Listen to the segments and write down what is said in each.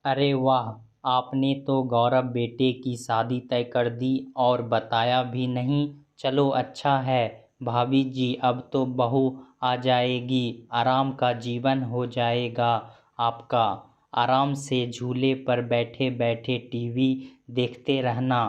अरे वाह, आपने तो गौरव बेटे की शादी तय कर दी और बताया भी नहीं। चलो अच्छा है। भाभी जी, अब तो बहू आ जाएगी, आराम का जीवन हो जाएगा आपका। आराम से झूले पर बैठे बैठे टीवी देखते रहना।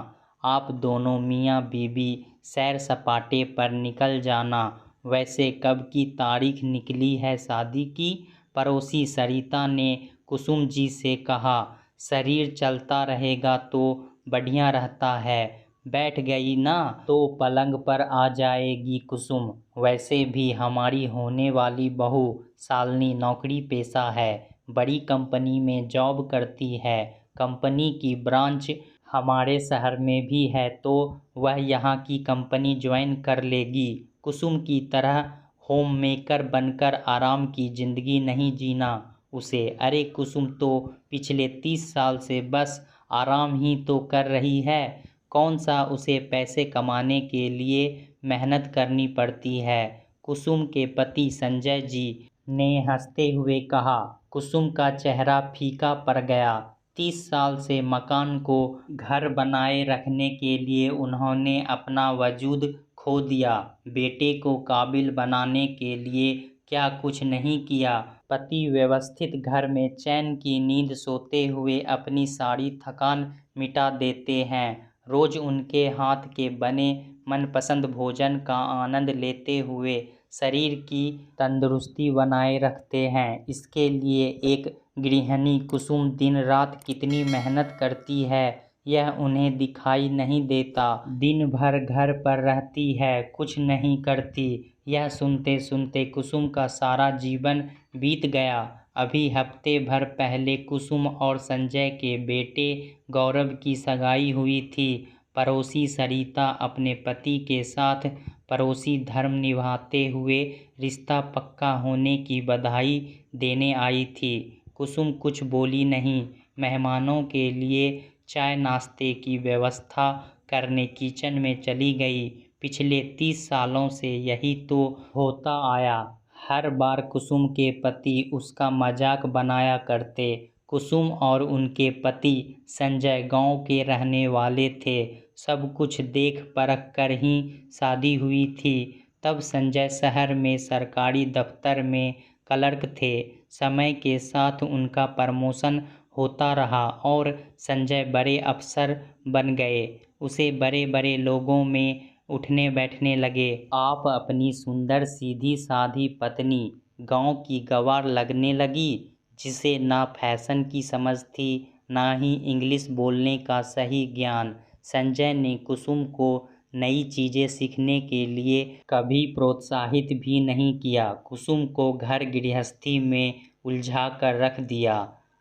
आप दोनों मियाँ बीवी सैर सपाटे पर निकल जाना। वैसे कब की तारीख निकली है शादी की? पड़ोसी सरिता ने कुसुम जी से कहा। शरीर चलता रहेगा तो बढ़िया रहता है। बैठ गई ना तो पलंग पर आ जाएगी कुसुम। वैसे भी हमारी होने वाली बहू शालिनी नौकरी पेशा है, बड़ी कंपनी में जॉब करती है। कंपनी की ब्रांच हमारे शहर में भी है, तो वह यहाँ की कंपनी ज्वाइन कर लेगी। कुसुम की तरह होम मेकर बनकर आराम की ज़िंदगी नहीं जीना उसे। अरे कुसुम तो पिछले 30 साल से बस आराम ही तो कर रही है। कौन सा उसे पैसे कमाने के लिए मेहनत करनी पड़ती है? कुसुम के पति संजय जी ने हंसते हुए कहा। कुसुम का चेहरा फीका पड़ गया। 30 साल से मकान को घर बनाए रखने के लिए उन्होंने अपना वजूद खो दिया। बेटे को काबिल बनाने के लिए क्या कुछ नहीं किया। पति व्यवस्थित घर में चैन की नींद सोते हुए अपनी सारी थकान मिटा देते हैं। रोज उनके हाथ के बने मनपसंद भोजन का आनंद लेते हुए शरीर की तंदुरुस्ती बनाए रखते हैं। इसके लिए एक गृहिणी कुसुम दिन रात कितनी मेहनत करती है, यह उन्हें दिखाई नहीं देता। दिन भर घर पर रहती है, कुछ नहीं करती। यह सुनते सुनते कुसुम का सारा जीवन बीत गया। अभी हफ्ते भर पहले कुसुम और संजय के बेटे गौरव की सगाई हुई थी। पड़ोसी सरिता अपने पति के साथ पड़ोसी धर्म निभाते हुए रिश्ता पक्का होने की बधाई देने आई थी। कुसुम कुछ बोली नहीं। मेहमानों के लिए चाय नाश्ते की व्यवस्था करने किचन में चली गई। पिछले 30 सालों से यही तो होता आया। हर बार कुसुम के पति उसका मजाक बनाया करते। कुसुम और उनके पति संजय गांव के रहने वाले थे। सब कुछ देख परख कर ही शादी हुई थी। तब संजय शहर में सरकारी दफ्तर में क्लर्क थे। समय के साथ उनका प्रमोशन होता रहा और संजय बड़े अफसर बन गए। उसे बड़े बड़े लोगों में उठने बैठने लगे। आप अपनी सुंदर सीधी साधी पत्नी गांव की गंवार लगने लगी, जिसे ना फैशन की समझ थी, ना ही इंग्लिश बोलने का सही ज्ञान। संजय ने कुसुम को नई चीज़ें सीखने के लिए कभी प्रोत्साहित भी नहीं किया। कुसुम को घर गृहस्थी में उलझा कर रख दिया।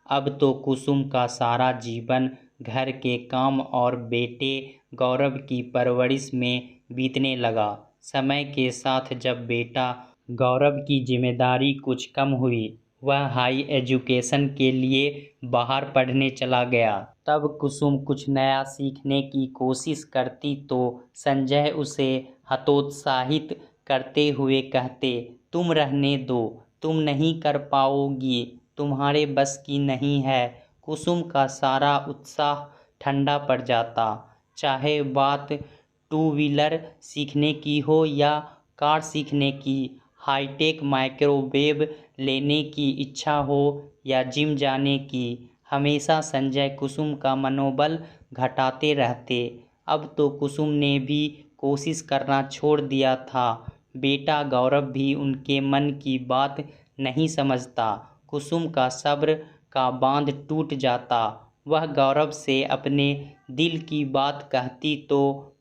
अब तो कुसुम का सारा जीवन घर के काम और बेटे गौरव की परवरिश में बीतने लगा। समय के साथ जब बेटा गौरव की जिम्मेदारी कुछ कम हुई, वह हाई एजुकेशन के लिए बाहर पढ़ने चला गया। तब कुसुम कुछ नया सीखने की कोशिश करती तो संजय उसे हतोत्साहित करते हुए कहते, तुम रहने दो, तुम नहीं कर पाओगी, तुम्हारे बस की नहीं है। कुसुम का सारा उत्साह ठंडा पड़ जाता। चाहे बात टू व्हीलर सीखने की हो या कार सीखने की, हाईटेक माइक्रोवेव लेने की इच्छा हो या जिम जाने की, हमेशा संजय कुसुम का मनोबल घटाते रहते। अब तो कुसुम ने भी कोशिश करना छोड़ दिया था। बेटा गौरव भी उनके मन की बात नहीं समझता। कुसुम का सब्र का बांध टूट जाता। वह गौरव से अपने दिल की बात कहती तो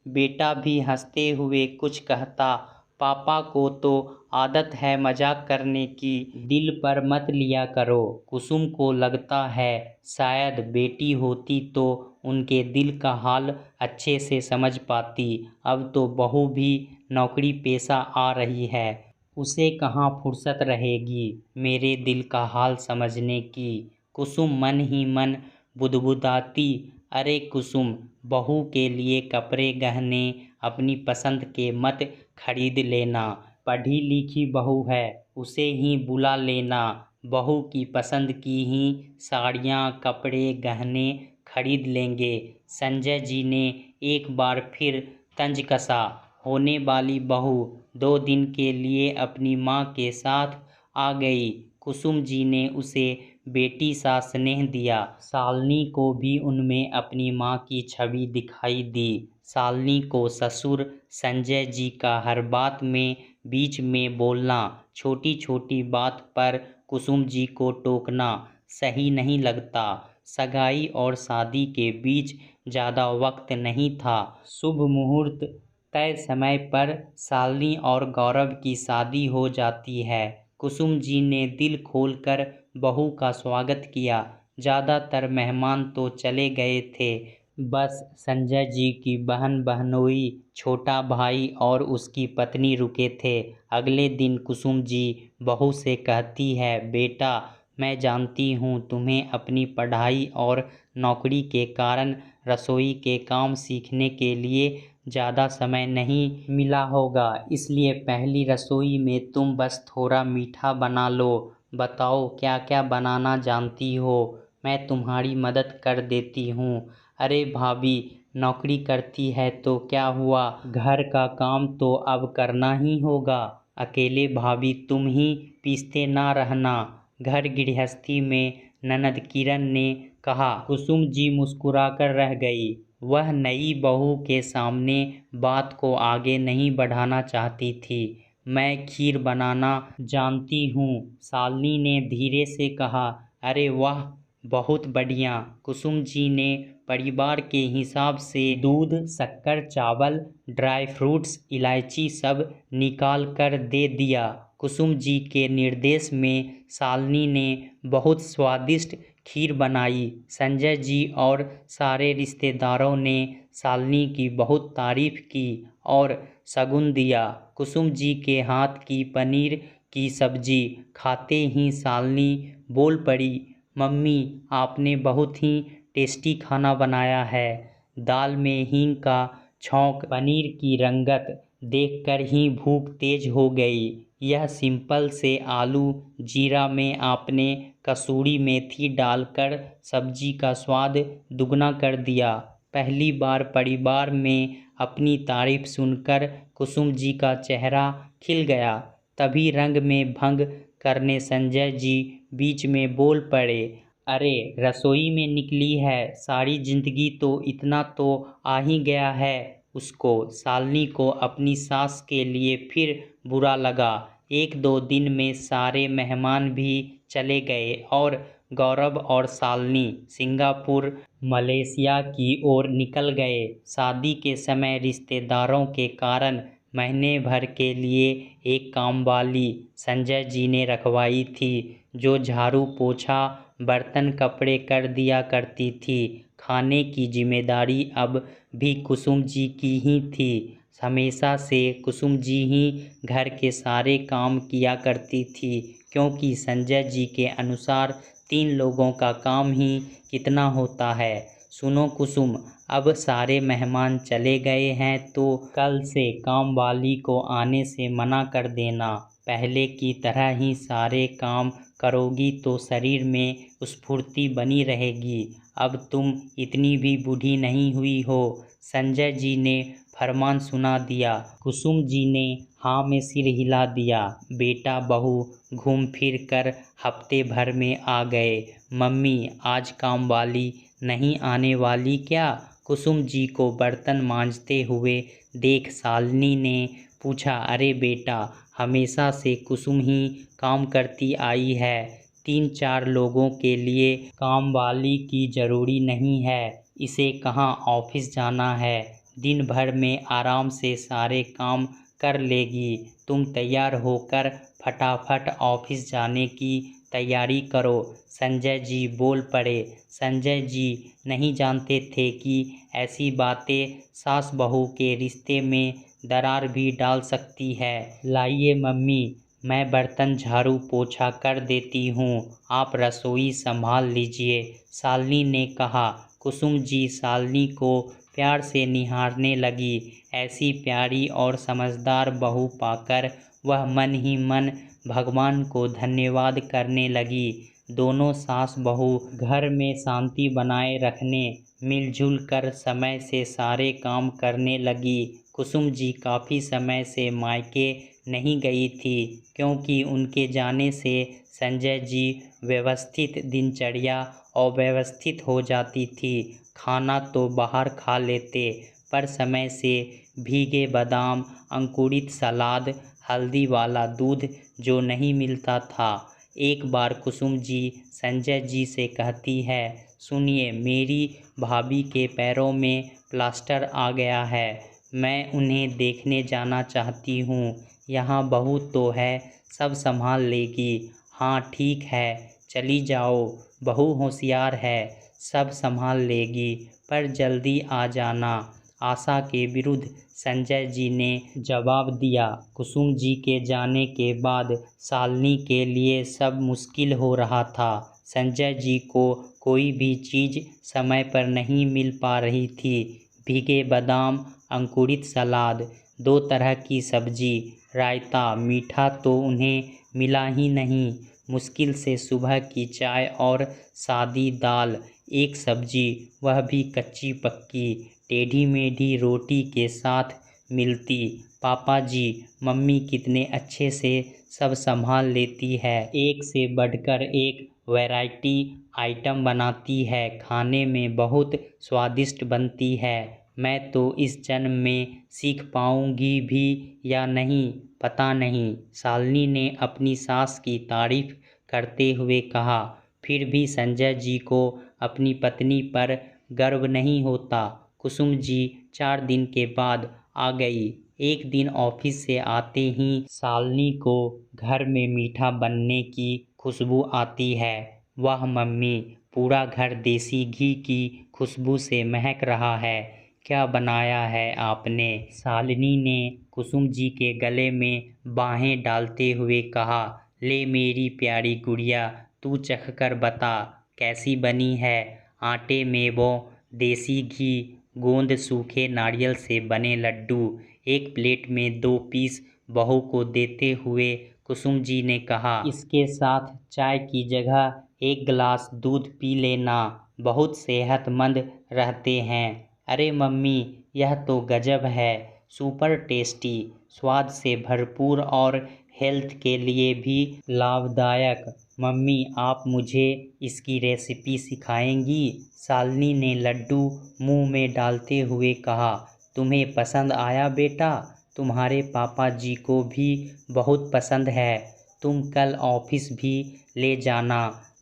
बेटा भी हंसते हुए कुछ कहता, पापा को तो आदत है मजाक करने की, दिल पर मत लिया करो। कुसुम को लगता है शायद बेटी होती तो उनके दिल का हाल अच्छे से समझ पाती। अब तो बहू भी नौकरी पेशा आ रही है, उसे कहाँ फुर्सत रहेगी मेरे दिल का हाल समझने की। कुसुम मन ही मन बुदबुदाती, अरे कुसुम, बहू के लिए कपड़े गहने अपनी पसंद के मत खरीद लेना। पढ़ी लिखी बहू है, उसे ही बुला लेना। बहू की पसंद की ही साड़ियाँ, कपड़े, गहने खरीद लेंगे। संजय जी ने एक बार फिर तंज कसा। होने वाली बहू 2 दिन के लिए अपनी माँ के साथ आ गई। कुसुम जी ने उसे बेटी सा स्नेह दिया। शालिनी को भी उनमें अपनी माँ की छवि दिखाई दी। शालिनी को ससुर संजय जी का हर बात में बीच में बोलना, छोटी छोटी बात पर कुसुम जी को टोकना सही नहीं लगता। सगाई और शादी के बीच ज़्यादा वक्त नहीं था। शुभ मुहूर्त तय समय पर शालिनी और गौरव की शादी हो जाती है। कुसुम जी ने दिल खोलकर बहू का स्वागत किया। ज़्यादातर मेहमान तो चले गए थे, बस संजय जी की बहन बहनोई, छोटा भाई और उसकी पत्नी रुके थे। अगले दिन कुसुम जी बहू से कहती है, बेटा मैं जानती हूँ तुम्हें अपनी पढ़ाई और नौकरी के कारण रसोई के काम सीखने के लिए ज़्यादा समय नहीं मिला होगा, इसलिए पहली रसोई में तुम बस थोड़ा मीठा बना लो। बताओ क्या क्या बनाना जानती हो, मैं तुम्हारी मदद कर देती हूँ। अरे भाभी, नौकरी करती है तो क्या हुआ, घर का काम तो अब करना ही होगा। अकेले भाभी तुम ही पीसते ना रहना। घर गृहस्थी में ननद किरण ने कहा। कुसुम जी मुस्कुराकर रह गई। वह नई बहू के सामने बात को आगे नहीं बढ़ाना चाहती थी। मैं खीर बनाना जानती हूँ, शालिनी ने धीरे से कहा। अरे वाह, बहुत बढ़िया। कुसुम जी ने परिवार के हिसाब से दूध, शक्कर, चावल, ड्राई फ्रूट्स, इलायची सब निकाल कर दे दिया। कुसुम जी के निर्देश में शालिनी ने बहुत स्वादिष्ट खीर बनाई। संजय जी और सारे रिश्तेदारों ने शालिनी की बहुत तारीफ की और शगुन दिया। कुसुम जी के हाथ की पनीर की सब्जी खाते ही शालिनी बोल पड़ी, मम्मी आपने बहुत ही टेस्टी खाना बनाया है। दाल में हींग का छौंक, पनीर की रंगत देखकर ही भूख तेज हो गई। यह सिंपल से आलू जीरा में आपने कसूरी मेथी डालकर सब्जी का स्वाद दुगना कर दिया। पहली बार परिवार में अपनी तारीफ सुनकर कुसुम जी का चेहरा खिल गया। तभी रंग में भंग करने संजय जी बीच में बोल पड़े, अरे रसोई में निकली है, सारी जिंदगी तो इतना तो आ ही गया है उसको। शालिनी को अपनी सास के लिए फिर बुरा लगा। 1-2 दिन में सारे मेहमान भी चले गए और गौरव और शालिनी सिंगापुर, मलेशिया की ओर निकल गए। शादी के समय रिश्तेदारों के कारण महीने भर के लिए एक कामवाली संजय जी ने रखवाई थी, जो झाड़ू पोछा बर्तन कपड़े कर दिया करती थी। खाने की जिम्मेदारी अब भी कुसुम जी की ही थी। हमेशा से कुसुम जी ही घर के सारे काम किया करती थी, क्योंकि संजय जी के अनुसार 3 लोगों का काम ही कितना होता है। सुनो कुसुम, अब सारे मेहमान चले गए हैं तो कल से काम वाली को आने से मना कर देना। पहले की तरह ही सारे काम करोगी तो शरीर में स्फूर्ति बनी रहेगी। अब तुम इतनी भी बूढ़ी नहीं हुई हो। संजय जी ने फरमान सुना दिया। कुसुम जी ने हाँ में सिर हिला दिया। बेटा बहू घूम फिर कर हफ्ते भर में आ गए। मम्मी आज काम वाली नहीं आने वाली क्या? कुसुम जी को बर्तन मांजते हुए देख शालिनी ने पूछा। अरे बेटा, हमेशा से कुसुम ही काम करती आई है। 3-4 लोगों के लिए काम वाली की ज़रूरी नहीं है। इसे कहाँ ऑफिस जाना है, दिन भर में आराम से सारे काम कर लेगी। तुम तैयार होकर फटाफट ऑफिस जाने की तैयारी करो। संजय जी बोल पड़े। संजय जी नहीं जानते थे कि ऐसी बातें सास बहू के रिश्ते में दरार भी डाल सकती है। लाइए मम्मी, मैं बर्तन झाड़ू पोछा कर देती हूँ, आप रसोई संभाल लीजिए, शालिनी ने कहा। कुसुम जी शालिनी को प्यार से निहारने लगी। ऐसी प्यारी और समझदार बहू पाकर वह मन ही मन भगवान को धन्यवाद करने लगी। दोनों सास बहू घर में शांति बनाए रखने मिलजुल कर समय से सारे काम करने लगी। कुसुम जी काफ़ी समय से मायके नहीं गई थी, क्योंकि उनके जाने से संजय जी व्यवस्थित दिनचर्या अव्यवस्थित हो जाती थी। खाना तो बाहर खा लेते, पर समय से भीगे बादाम, अंकुरित सलाद, हल्दी वाला दूध जो नहीं मिलता था। एक बार कुसुम जी संजय जी से कहती है, सुनिए, मेरी भाभी के पैरों में प्लास्टर आ गया है, मैं उन्हें देखने जाना चाहती हूँ। यहाँ बहू तो है, सब संभाल लेगी। हाँ ठीक है, चली जाओ, बहू होशियार है, सब संभाल लेगी, पर जल्दी आ जाना। आशा के विरुद्ध संजय जी ने जवाब दिया। कुसुम जी के जाने के बाद शालिनी के लिए सब मुश्किल हो रहा था। संजय जी को कोई भी चीज़ समय पर नहीं मिल पा रही थी। भीगे बादाम, अंकुरित सलाद, 2 तरह की सब्जी, रायता, मीठा तो उन्हें मिला ही नहीं। मुश्किल से सुबह की चाय और सादी दाल, एक सब्जी, वह भी कच्ची पक्की, टेढ़ी मेढ़ी रोटी के साथ मिलती। पापा जी, मम्मी कितने अच्छे से सब संभाल लेती है, एक से बढ़कर एक वैरायटी आइटम बनाती है, खाने में बहुत स्वादिष्ट बनती है। मैं तो इस जन्म में सीख पाऊंगी भी या नहीं, पता नहीं, शालिनी ने अपनी सास की तारीफ करते हुए कहा। फिर भी संजय जी को अपनी पत्नी पर गर्व नहीं होता। कुसुम जी 4 दिन के बाद आ गई। एक दिन ऑफिस से आते ही शालिनी को घर में मीठा बनने की खुशबू आती है। वाह मम्मी, पूरा घर देसी घी की खुशबू से महक रहा है, क्या बनाया है आपने? शालिनी ने कुसुम जी के गले में बाहें डालते हुए कहा, ले मेरी प्यारी गुड़िया, तू चख कर बता कैसी बनी है। आटे में वो देसी घी, गोंद सूखे नारियल से बने लड्डू, एक प्लेट में 2 पीस बहू को देते हुए कुसुम जी ने कहा, इसके साथ चाय की जगह 1 गिलास दूध पी लेना, बहुत सेहतमंद रहते हैं। अरे मम्मी, यह तो गजब है, सुपर टेस्टी, स्वाद से भरपूर और हेल्थ के लिए भी लाभदायक। मम्मी, आप मुझे इसकी रेसिपी सिखाएंगी? शालिनी ने लड्डू मुंह में डालते हुए कहा, तुम्हें पसंद आया बेटा? तुम्हारे पापा जी को भी बहुत पसंद है। तुम कल ऑफिस भी ले जाना।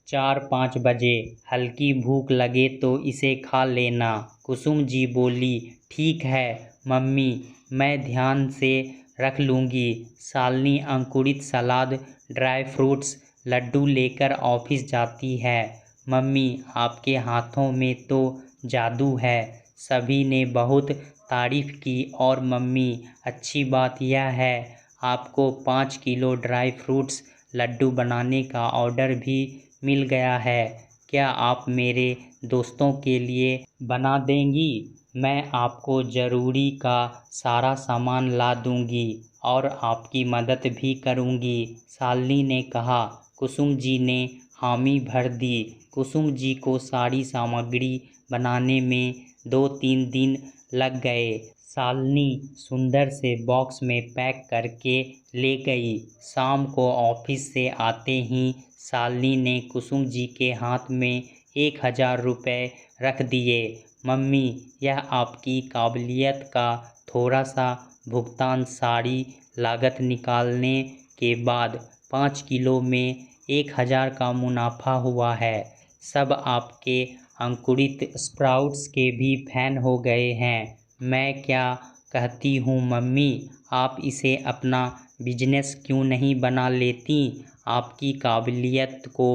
4-5 बजे हल्की भूख लगे तो इसे खा लेना। कुसुम जी बोली, ठीक है मम्मी, मैं ध्यान से रख लूँगी। शालिनी अंकुरित सलाद, ड्राई फ्रूट्स, लड्डू लेकर ऑफिस जाती है। मम्मी, आपके हाथों में तो जादू है। सभी ने बहुत तारीफ की और मम्मी, अच्छी बात यह है आपको 5 किलो ड्राई फ्रूट्स लड्डू बनाने का ऑर्डर भी मिल गया है। क्या आप मेरे दोस्तों के लिए बना देंगी? मैं आपको ज़रूरी का सारा सामान ला दूंगी और आपकी मदद भी करूंगी, शालिनी ने कहा। कुसुम जी ने हामी भर दी। कुसुम जी को सारी सामग्री बनाने में 2-3 दिन लग गए। शालिनी सुंदर से बॉक्स में पैक करके ले गई। शाम को ऑफिस से आते ही शालिनी ने कुसुम जी के हाथ में 1000 रुपये रख दिए। मम्मी, यह आपकी काबिलियत का थोड़ा सा भुगतान, सारी लागत निकालने के बाद 5 किलो में 1000 का मुनाफा हुआ है। सब आपके अंकुरित स्प्राउट्स के भी फैन हो गए हैं। मैं क्या कहती हूँ मम्मी, आप इसे अपना बिजनेस क्यों नहीं बना लेती? आपकी काबिलियत को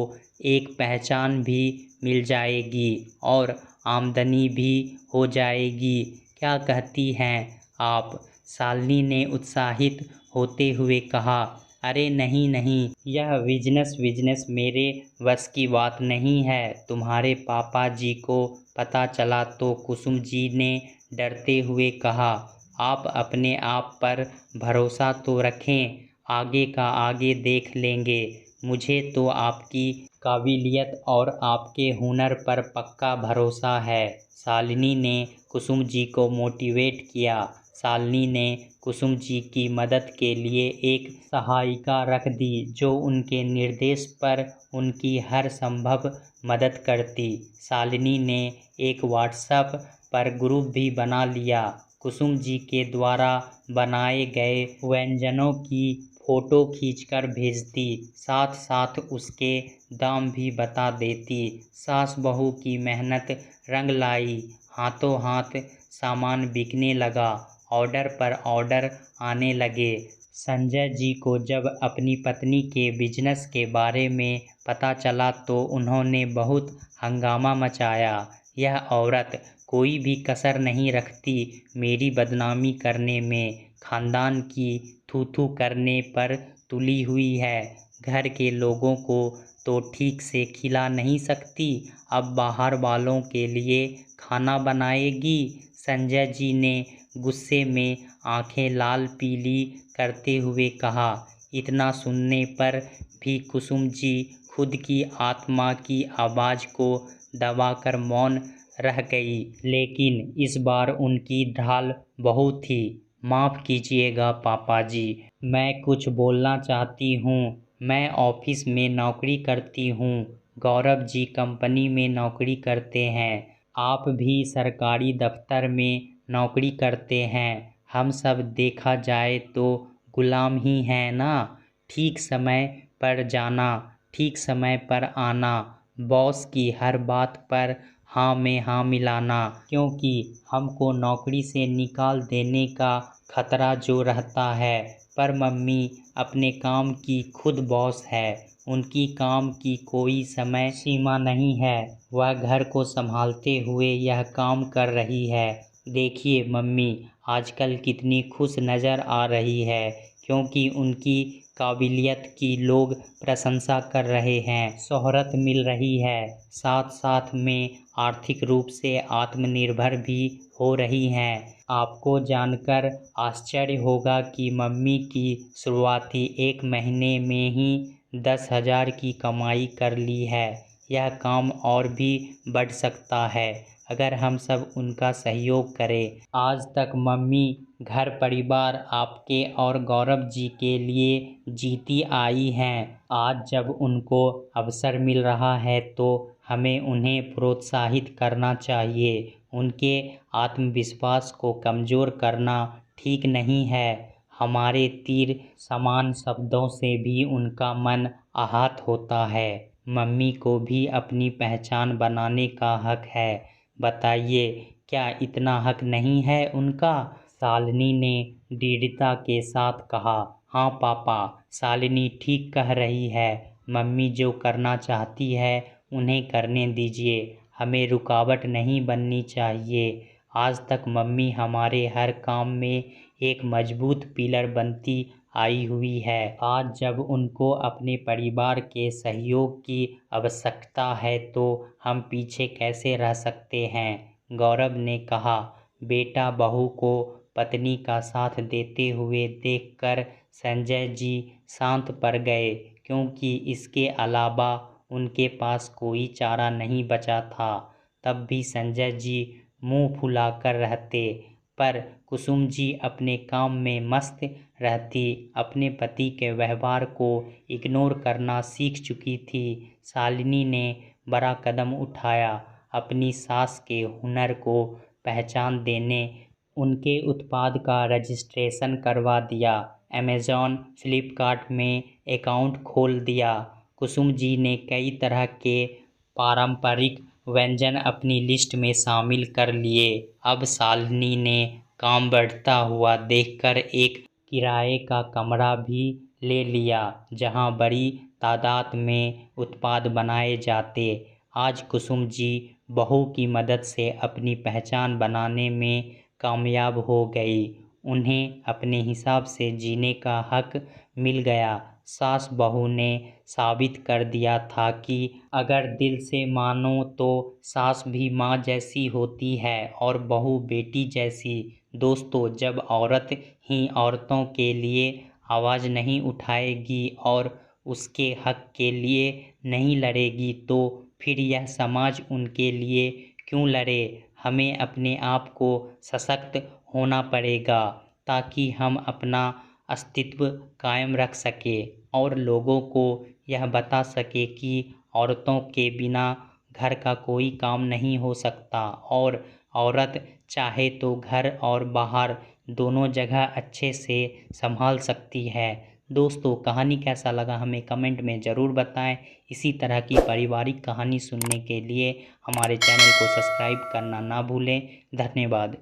एक पहचान भी मिल जाएगी और आमदनी भी हो जाएगी। क्या कहती हैं आप? शालिनी ने उत्साहित होते हुए कहा, अरे नहीं नहीं, यह बिजनेस मेरे बस की बात नहीं है। तुम्हारे पापा जी को पता चला तो? कुसुम जी ने डरते हुए कहा, आप अपने आप पर भरोसा तो रखें, आगे का आगे देख लेंगे। मुझे तो आपकी काबिलियत और आपके हुनर पर पक्का भरोसा है। शालिनी ने कुसुम जी को मोटिवेट किया। शालिनी ने कुसुम जी की मदद के लिए एक सहायिका रख दी जो उनके निर्देश पर उनकी हर संभव मदद करती। शालिनी ने एक व्हाट्सएप पर ग्रुप भी बना लिया। कुसुम जी के द्वारा बनाए गए व्यंजनों की फ़ोटो खींचकर भेजती, साथ साथ उसके दाम भी बता देती। सास बहू की मेहनत रंग लाई। हाथों हाथ सामान बिकने लगा। ऑर्डर पर ऑर्डर आने लगे। संजय जी को जब अपनी पत्नी के बिजनेस के बारे में पता चला तो उन्होंने बहुत हंगामा मचाया। यह औरत कोई भी कसर नहीं रखती मेरी बदनामी करने में, खानदान की थू थू करने पर तुली हुई है। घर के लोगों को तो ठीक से खिला नहीं सकती, अब बाहर वालों के लिए खाना बनाएगी। संजय जी ने गुस्से में आंखें लाल पीली करते हुए कहा। इतना सुनने पर भी कुसुम जी खुद की आत्मा की आवाज़ को दबाकर मौन रह गई। लेकिन इस बार उनकी ढाल बहुत थी। माफ़ कीजिएगा पापा जी, मैं कुछ बोलना चाहती हूँ। मैं ऑफिस में नौकरी करती हूँ। गौरव जी कंपनी में नौकरी करते हैं। आप भी सरकारी दफ्तर में नौकरी करते हैं। हम सब देखा जाए तो गुलाम ही हैं ना। ठीक समय पर जाना, ठीक समय पर आना, बॉस की हर बात पर हाँ में हाँ मिलाना, क्योंकि हमको नौकरी से निकाल देने का खतरा जो रहता है। पर मम्मी अपने काम की खुद बॉस है। उनकी काम की कोई समय सीमा नहीं है। वह घर को संभालते हुए यह काम कर रही है। देखिए मम्मी आजकल कितनी खुश नज़र आ रही है, क्योंकि उनकी काबिलियत की लोग प्रशंसा कर रहे हैं, शोहरत मिल रही है, साथ साथ में आर्थिक रूप से आत्मनिर्भर भी हो रही हैं। आपको जानकर आश्चर्य होगा कि मम्मी की शुरुआती 1 महीने में ही 10,000 की कमाई कर ली है। यह काम और भी बढ़ सकता है अगर हम सब उनका सहयोग करें। आज तक मम्मी घर परिवार आपके और गौरव जी के लिए जीती आई हैं। आज जब उनको अवसर मिल रहा है तो हमें उन्हें प्रोत्साहित करना चाहिए। उनके आत्मविश्वास को कमज़ोर करना ठीक नहीं है। हमारे तीर समान शब्दों से भी उनका मन आहत होता है। मम्मी को भी अपनी पहचान बनाने का हक है। बताइए क्या इतना हक नहीं है उनका? शालिनी ने दृढ़ता के साथ कहा। हाँ पापा, शालिनी ठीक कह रही है। मम्मी जो करना चाहती है उन्हें करने दीजिए। हमें रुकावट नहीं बननी चाहिए। आज तक मम्मी हमारे हर काम में एक मजबूत पिलर बनती आई हुई है। आज जब उनको अपने परिवार के सहयोग की आवश्यकता है तो हम पीछे कैसे रह सकते हैं? गौरव ने कहा। बेटा बहू को पत्नी का साथ देते हुए देखकर संजय जी शांत पड़ गए, क्योंकि इसके अलावा उनके पास कोई चारा नहीं बचा था। तब भी संजय जी मुंह फुलाकर रहते, पर कुसुम जी अपने काम में मस्त रहती, अपने पति के व्यवहार को इग्नोर करना सीख चुकी थी। शालिनी ने बड़ा कदम उठाया, अपनी सास के हुनर को पहचान देने उनके उत्पाद का रजिस्ट्रेशन करवा दिया, अमेज़ॉन फ्लिपकार्ट में अकाउंट खोल दिया। कुसुम जी ने कई तरह के पारंपरिक व्यंजन अपनी लिस्ट में शामिल कर लिए। अब शालिनी ने काम बढ़ता हुआ देखकर एक किराए का कमरा भी ले लिया, जहां बड़ी तादाद में उत्पाद बनाए जाते। आज कुसुम जी बहू की मदद से अपनी पहचान बनाने में कामयाब हो गई। उन्हें अपने हिसाब से जीने का हक मिल गया। सास बहू ने साबित कर दिया था कि अगर दिल से मानो तो सास भी माँ जैसी होती है और बहू बेटी जैसी। दोस्तों, जब औरत ही औरतों के लिए आवाज़ नहीं उठाएगी और उसके हक के लिए नहीं लड़ेगी तो फिर यह समाज उनके लिए क्यों लड़े। हमें अपने आप को सशक्त होना पड़ेगा ताकि हम अपना अस्तित्व कायम रख सकें और लोगों को यह बता सके कि औरतों के बिना घर का कोई काम नहीं हो सकता और औरत चाहे तो घर और बाहर दोनों जगह अच्छे से संभाल सकती है। दोस्तों, कहानी कैसा लगा हमें कमेंट में ज़रूर बताएं। इसी तरह की पारिवारिक कहानी सुनने के लिए हमारे चैनल को सब्सक्राइब करना ना भूलें। धन्यवाद।